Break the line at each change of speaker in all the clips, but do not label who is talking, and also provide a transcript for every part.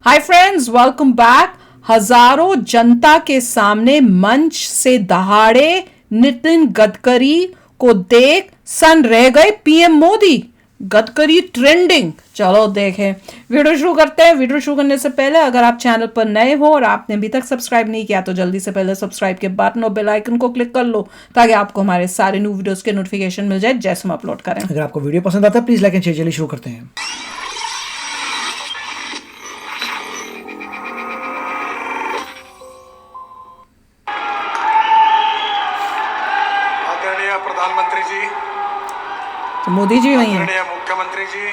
Hi friends, welcome back. हजारों जनता के सामने मंच से दहाड़े नितिन गडकरी को देख सन रह गए पीएम मोदी। गडकरी ट्रेंडिंग। चलो देखें, वीडियो शुरू करते हैं। वीडियो शुरू करने से पहले अगर आप चैनल पर नए हो और आपने अभी तक सब्सक्राइब नहीं किया तो जल्दी से पहले सब्सक्राइब के बटन और बेल आइकन को क्लिक कर लो ताकि आपको हमारे सारे न्यू वीडियोस के नोटिफिकेशन मिल जाए जैसे हम अपलोड करें।
अगर आपको वीडियो पसंद आता है प्लीज लाइक एंड शेयर। चलिए शुरू करते हैं।
प्रधानमंत्री जी,
तो मोदी जी वही हैं।
आदरणीय मुख्यमंत्री जी,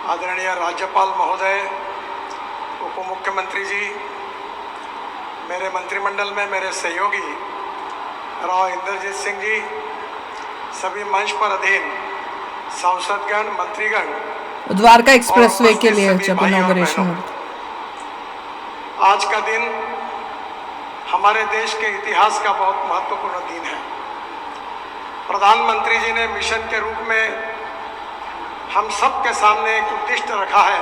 आदरणीय राज्यपाल महोदय, उप मुख्यमंत्री जी, मेरे मंत्रिमंडल में मेरे सहयोगी राव इंद्रजीत सिंह जी, सभी मंच पर अधीन सांसदगण, मंत्रीगण,
द्वारका एक्सप्रेसवे के लिए जब इनॉग्रेशन।
आज का दिन हमारे देश के इतिहास का बहुत महत्वपूर्ण दिन है। प्रधानमंत्री जी ने मिशन के रूप में हम सब के सामने एक उद्दिष्ट रखा है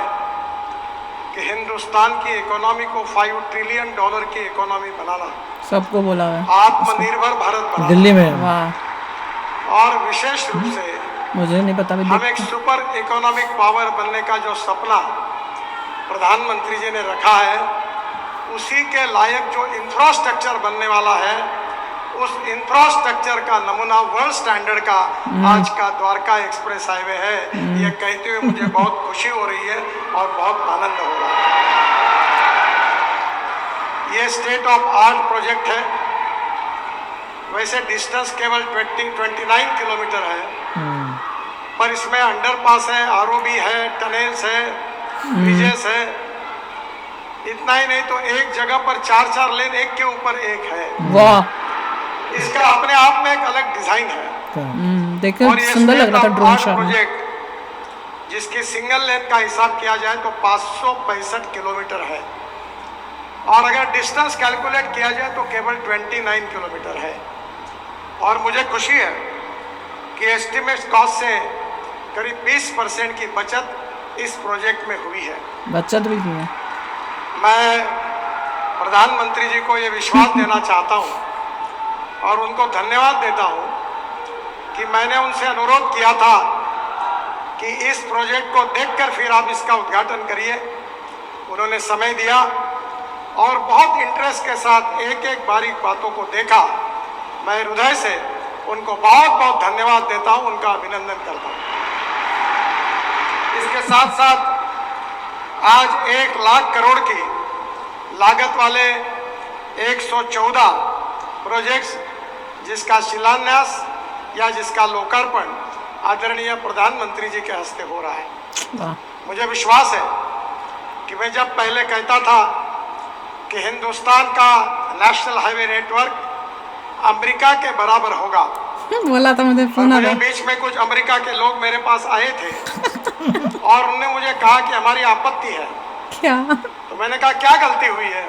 कि हिंदुस्तान की इकोनॉमी को $5 ट्रिलियन की इकोनॉमी बनाना,
सबको बोला है,
आत्मनिर्भर भारत बनाना।
दिल्ली में
वाह।
और विशेष रूप से
मुझे नहीं पता
हम एक सुपर इकोनॉमिक पावर बनने का जो सपना प्रधानमंत्री जी ने रखा है, उसी के लायक जो इंफ्रास्ट्रक्चर बनने वाला है, उस इंफ्रास्ट्रक्चर का नमूना वर्ल्ड स्टैंडर्ड का आज का द्वारका एक्सप्रेस हाईवे है। ये कहते हुए मुझे बहुत खुशी हो रही है और बहुत आनंद हो रहा है। ये स्टेट ऑफ आर्ट प्रोजेक्ट है। वैसे डिस्टेंस केवल 29 किलोमीटर है, पर इसमें अंडरपास है, आरओबी है, टनल्स है, ब्रिजेस है। इतना ही नहीं तो एक जगह पर 4 लेन एक के ऊपर एक है।
वाह।
इसका अपने आप में एक अलग डिजाइन है।
देखो सुंदर लग रहा था ड्रोन शॉट
प्रोजेक्ट, जिसकी सिंगल लेन का हिसाब किया जाए तो 565 किलोमीटर है, और अगर डिस्टेंस कैलकुलेट किया जाए तो केवल 29 किलोमीटर है। और मुझे खुशी है कि एस्टिमेट कॉस्ट से करीब 20% की बचत इस प्रोजेक्ट में हुई है।
बचत भी की है।
मैं प्रधानमंत्री जी को ये विश्वास देना चाहता हूँ और उनको धन्यवाद देता हूँ कि मैंने उनसे अनुरोध किया था कि इस प्रोजेक्ट को देखकर फिर आप इसका उद्घाटन करिए। उन्होंने समय दिया और बहुत इंटरेस्ट के साथ एक एक बारीक बातों को देखा। मैं हृदय से उनको बहुत बहुत धन्यवाद देता हूँ, उनका अभिनंदन करता हूँ। इसके साथ साथ आज 1 लाख करोड़ की लागत वाले 114 प्रोजेक्ट्स जिसका शिलान्यास या जिसका लोकार्पण आदरणीय प्रधानमंत्री जी के हस्ते हो रहा है। मुझे विश्वास है कि मैं जब पहले कहता था कि हिंदुस्तान का नेशनल हाईवे नेटवर्क अमेरिका के बराबर होगा,
बोला था मुझे फोन आ गया।
बीच में कुछ अमेरिका के लोग मेरे पास आए थे और उन्होंने मुझे कहा कि हमारी आपत्ति है।
क्या?
तो मैंने कहा क्या गलती हुई है?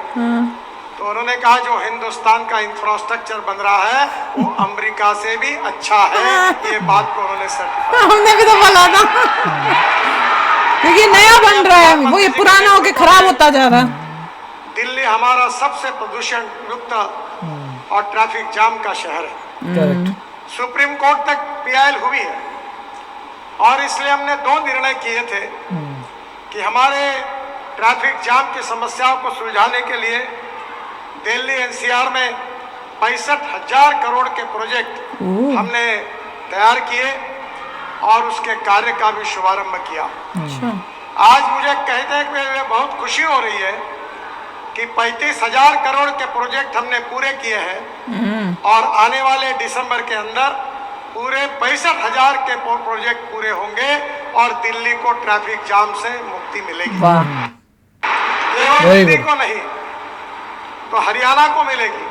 तो उन्होंने कहा जो हिंदुस्तान का इंफ्रास्ट्रक्चर बन रहा है वो अमेरिका से भी अच्छा है। ये बात को उन्होंने सर्टिफाई।
हमने भी तो बोला था क्योंकि नया बन रहा है, वो ये पुराना होके खराब होता जा रहा है।
दिल्ली हमारा सबसे प्रदूषण युक्त और ट्रैफिक जाम का शहर है। सुप्रीम कोर्ट तक पीआईएल हुई है और इसलिए हमने 2 निर्णय किए थे कि हमारे ट्रैफिक जाम की समस्याओं को सुलझाने के लिए दिल्ली एनसीआर में 65,000 करोड़ के प्रोजेक्ट हमने तैयार किए और उसके कार्य का भी शुभारंभ किया। आज मुझे कहते हुए बहुत खुशी हो रही है कि 35,000 करोड़ के प्रोजेक्ट हमने पूरे किए हैं और आने वाले दिसंबर के अंदर पूरे 65,000 के प्रोजेक्ट पूरे होंगे और दिल्ली को ट्रैफिक जाम से मुक्ति मिलेगी। केवल दिल्ली को नहीं तो हरियाणा को मिलेगी।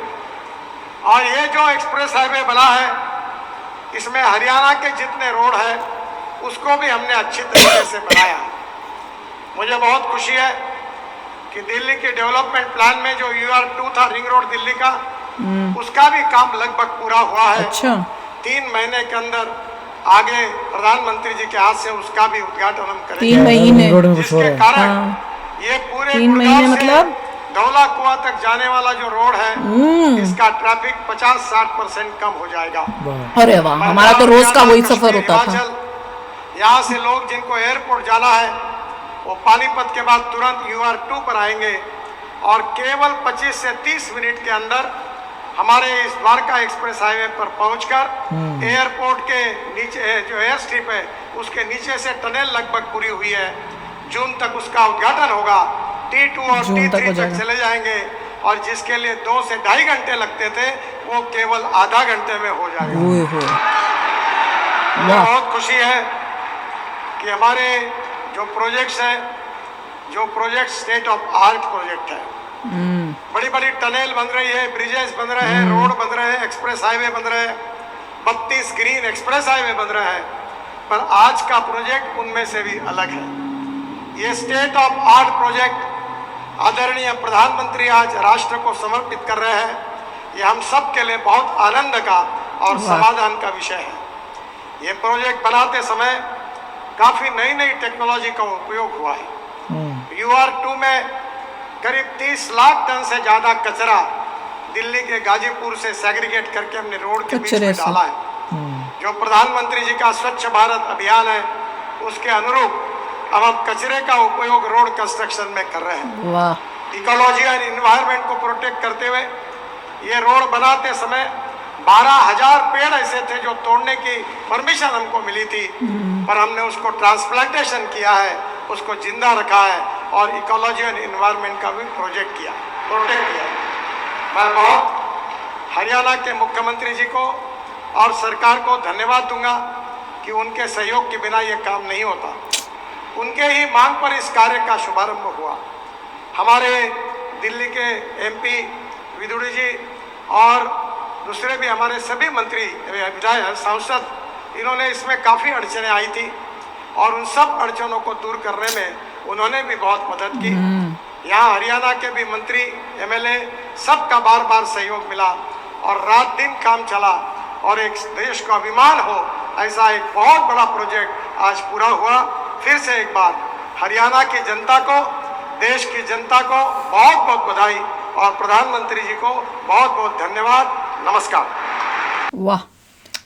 और ये जो एक्सप्रेस हाईवे बना है इसमें हरियाणा के जितने रोड है उसको भी हमने अच्छी तरीके से बनाया। मुझे बहुत खुशी है कि दिल्ली के डेवलपमेंट प्लान में जो UR2 था, रिंग रोड दिल्ली का, उसका भी काम लगभग पूरा हुआ है।
अच्छा।
3 महीने के अंदर आगे प्रधानमंत्री जी के हाथ से उसका भी उद्घाटन हम करेंगे।
3 महीने
जिसके कारण ये पूरे
3 महीने
गुड़गांव से
मतलब?
धौला कुआं तक जाने वाला जो रोड है, इसका ट्रैफिक 50-60% कम हो जाएगा।
वाह,
अरे वाह, हमारा तो रोज का वही सफर होता था।
यहाँ से लोग जिनको एयरपोर्ट जाना है वो पानीपत के बाद तुरंत UR2 पर आएंगे और केवल 25 से 30 मिनट के अंदर हमारे इस द्वारका एक्सप्रेस हाईवे पर पहुंचकर एयरपोर्ट के नीचे जो एयर स्ट्रिप है उसके नीचे से टनल लगभग पूरी हुई है, जून तक उसका उद्घाटन होगा। T2 और T3 तक चले जाएंगे और जिसके लिए 2 से 2.5 घंटे लगते थे वो केवल आधा घंटे में हो जाएगा। मुझे बहुत खुशी है कि हमारे जो प्रोजेक्ट्स हैं, जो project state of art project है, बड़ी बड़ी टनल बन रही है, ब्रिजेस बन रहे हैं, रोड बन रहे हैं, एक्सप्रेस हाईवे बन रहे हैं, 32 ग्रीन एक्सप्रेस हाईवे बन रहे हैं, पर आज का प्रोजेक्ट उनमें से भी अलग है। ये स्टेट ऑफ आर्ट प्रोजेक्ट आदरणीय प्रधानमंत्री आज राष्ट्र को समर्पित कर रहे हैं। ये हम सब के लिए बहुत आनंद का और समाधान का विषय है। ये प्रोजेक्ट बनाते समय काफी नई नई टेक्नोलॉजी का उपयोग हुआ है। UR2 में करीब 30 लाख टन से ज्यादा कचरा दिल्ली के गाजीपुर से सेग्रीगेट करके हमने रोड के बीच में डाला है। जो प्रधानमंत्री जी का स्वच्छ भारत अभियान है उसके अनुरूप अब हम कचरे का उपयोग रोड कंस्ट्रक्शन में कर रहे हैं।
वाह।
इकोलॉजी एंड इन्वायरमेंट को प्रोटेक्ट करते हुए ये रोड बनाते समय 12,000 पेड़ ऐसे थे जो तोड़ने की परमिशन हमको मिली थी, पर हमने उसको ट्रांसप्लांटेशन किया है, उसको जिंदा रखा है और इकोलॉजी एंड इन्वायरमेंट का भी प्रोटेक्ट किया है। मैं बहुत हरियाणा के मुख्यमंत्री जी को और सरकार को धन्यवाद दूंगा कि उनके सहयोग के बिना ये काम नहीं होता। उनके ही मांग पर इस कार्य का शुभारंभ हुआ। हमारे दिल्ली के MP विदुड़ी जी और दूसरे भी हमारे सभी मंत्री, विधायक, सांसद, इन्होंने इसमें काफ़ी अड़चनें आई थी और उन सब अड़चनों को दूर करने में उन्होंने भी बहुत मदद की। यहाँ हरियाणा के भी मंत्री, MLA सबका बार बार सहयोग मिला और रात दिन काम चला और एक देश का अभिमान हो ऐसा एक बहुत बड़ा प्रोजेक्ट आज पूरा हुआ। फिर से एक बार हरियाणा की जनता को, देश की जनता को बहुत बहुत बधाई और प्रधानमंत्री जी को बहुत बहुत धन्यवाद। नमस्कार।
वाह।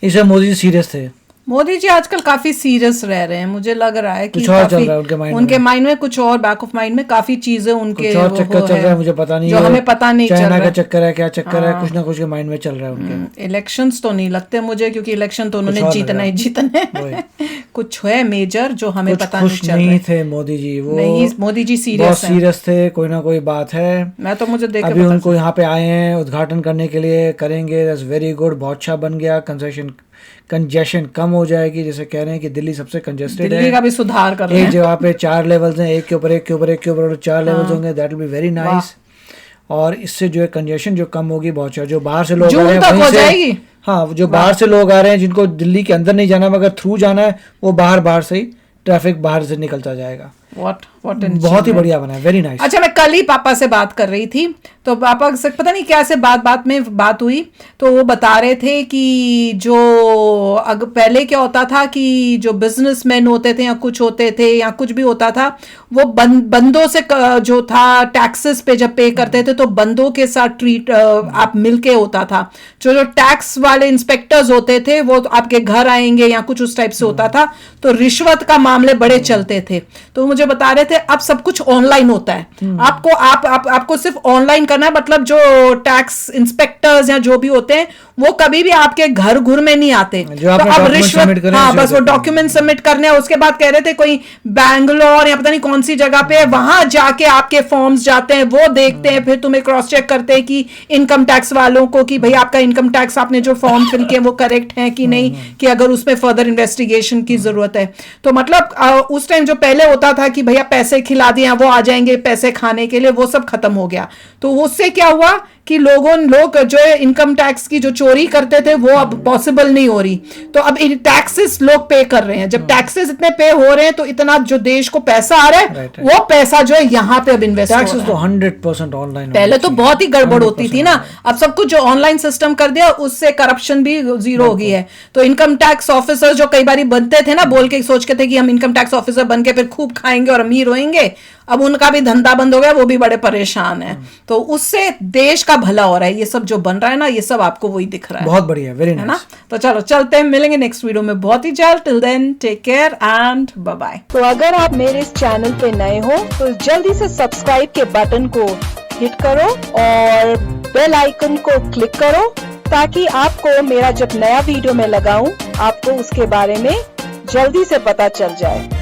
इसमें मोदी जी सीरियस थे।
मोदी जी आजकल काफी सीरियस रह रहे हैं, मुझे लग रहा है कि
कुछ और चल रहा है
उनके माइंड में कुछ और, बैक ऑफ माइंड में काफी चीजें उनके
कुछ और चक्कर चल रहा है, मुझे पता नहीं
जो हमें पता नहीं चल रहा
चाइना
है।
का चक्कर है, क्या चक्कर है, कुछ ना कुछ के माइंड में चल रहा है उनके।
इलेक्शंस तो नहीं लगते मुझे, क्योंकि इलेक्शन तो उन्होंने जीतना ही जीतना है। कुछ है मेजर जो हमें पता नहीं चल रहा है।
नहीं थे मोदी जी, वो
नहीं, मोदी जी
बहुत सीरियस थे, कोई ना कोई बात है।
मैं तो मुझे देख
अभी उनको यहाँ पे आए हैं उद्घाटन करने के लिए, करेंगे, दैट्स वेरी गुड, बहुत अच्छा बन गया। कंजेशन कम हो जाएगी, जैसे कह रहे हैं कि दिल्ली सबसे कंजेस्टेड है।
दिल्ली का भी सुधार कर रहे हैं।
एक जगह पे 4 लेवल्स हैं, एक के ऊपर एक के ऊपर एक के ऊपर 4 लेवल्स होंगे, that will be very nice. और इससे जो है कंजेशन जो कम होगी बहुत अच्छा। जो बाहर से लोग आ रहे हैं वहीं से, हाँ, जो बाहर से लोग आ रहे हैं जिनको दिल्ली के अंदर नहीं जाना मगर थ्रू जाना है, वो बाहर से ही ट्रैफिक बाहर से निकलता जाएगा। बहुत ही बढ़िया बना है, वेरी नाइस।
अच्छा, मैं कल ही पापा से बात कर रही थी तो पापा से पता नहीं क्या से बात में बात हुई, तो वो बता रहे थे कि जो पहले क्या होता था कि जो बिजनेसमैन होते थे या कुछ होते थे या कुछ भी होता था, वो बंदों से जो था टैक्सेस पे जब पे करते थे तो बंदों के साथ ट्रीट आप मिलके होता था। जो टैक्स वाले इंस्पेक्टर्स होते थे वो आपके घर आएंगे या कुछ उस टाइप से होता था, तो रिश्वत का मामले बड़े चलते थे। तो मुझे बता रहे थे अब सब कुछ ऑनलाइन होता है, आपको सिर्फ ऑनलाइन करना है, मतलब जो टैक्स इंस्पेक्टर्स या जो भी होते हैं वो कभी भी आपके घर में नहीं आते। तो अब रिश्वत, हाँ, बस वो डॉक्यूमेंट सबमिट करने हैं। उसके बाद कह रहे थे कोई बैंगलोर या पता नहीं कौन सी जगह पे, वहां जाके आपके फॉर्म्स जाते हैं, वो देखते हैं, फिर तुम्हें क्रॉस चेक करते हैं कि इनकम टैक्स वालों को कि भाई आपका इनकम टैक्स आपने जो फॉर्म फिल किए वो करेक्ट है कि नहीं, कि अगर उसमें फर्दर इन्वेस्टिगेशन की जरूरत है। तो मतलब उस टाइम जो पहले होता था कि भैया पैसे खिला दिए वो आ जाएंगे पैसे खाने के लिए, वो सब खत्म हो गया। तो उससे क्या हुआ कि लोग जो है इनकम टैक्स की जो चोरी करते थे वो अब पॉसिबल नहीं हो रही, तो अब टैक्सेस लोग पे कर रहे हैं। जब टैक्सेस इतने पे हो रहे हैं तो इतना जो देश को पैसा आ रहा है वो पैसा जो है यहाँ पे अब इन्वेस्ट हो रहा है।
टैक्सेस तो 100% ऑनलाइन,
पहले तो बहुत ही गड़बड़ होती थी ना, अब सब कुछ जो ऑनलाइन सिस्टम कर दिया उससे करप्शन भी जीरो हो गई है। तो इनकम टैक्स ऑफिसर जो कई बार बनते थे ना, बोल के सोच के थे कि हम इनकम टैक्स ऑफिसर बन के फिर खूब खाएंगे और अमीर होंगे, अब उनका भी धंधा बंद हो गया, वो भी बड़े परेशान है। तो उससे देश का भला हो रहा है। ये सब जो बन रहा है ना, ये सब आपको वही दिख रहा है।
बहुत बढ़िया, वेरी नाइस।
है ना? तो चलो चलते हैं, मिलेंगे नेक्स्ट वीडियो में बहुत ही जल्द। Till then take care and bye bye.
तो अगर आप मेरे इस चैनल पे नए हो तो जल्दी से सब्सक्राइब के बटन को हिट करो और बेल आइकन को क्लिक करो, ताकि आपको मेरा जब नया वीडियो मैं लगाऊं आपको उसके बारे में जल्दी से पता चल जाए।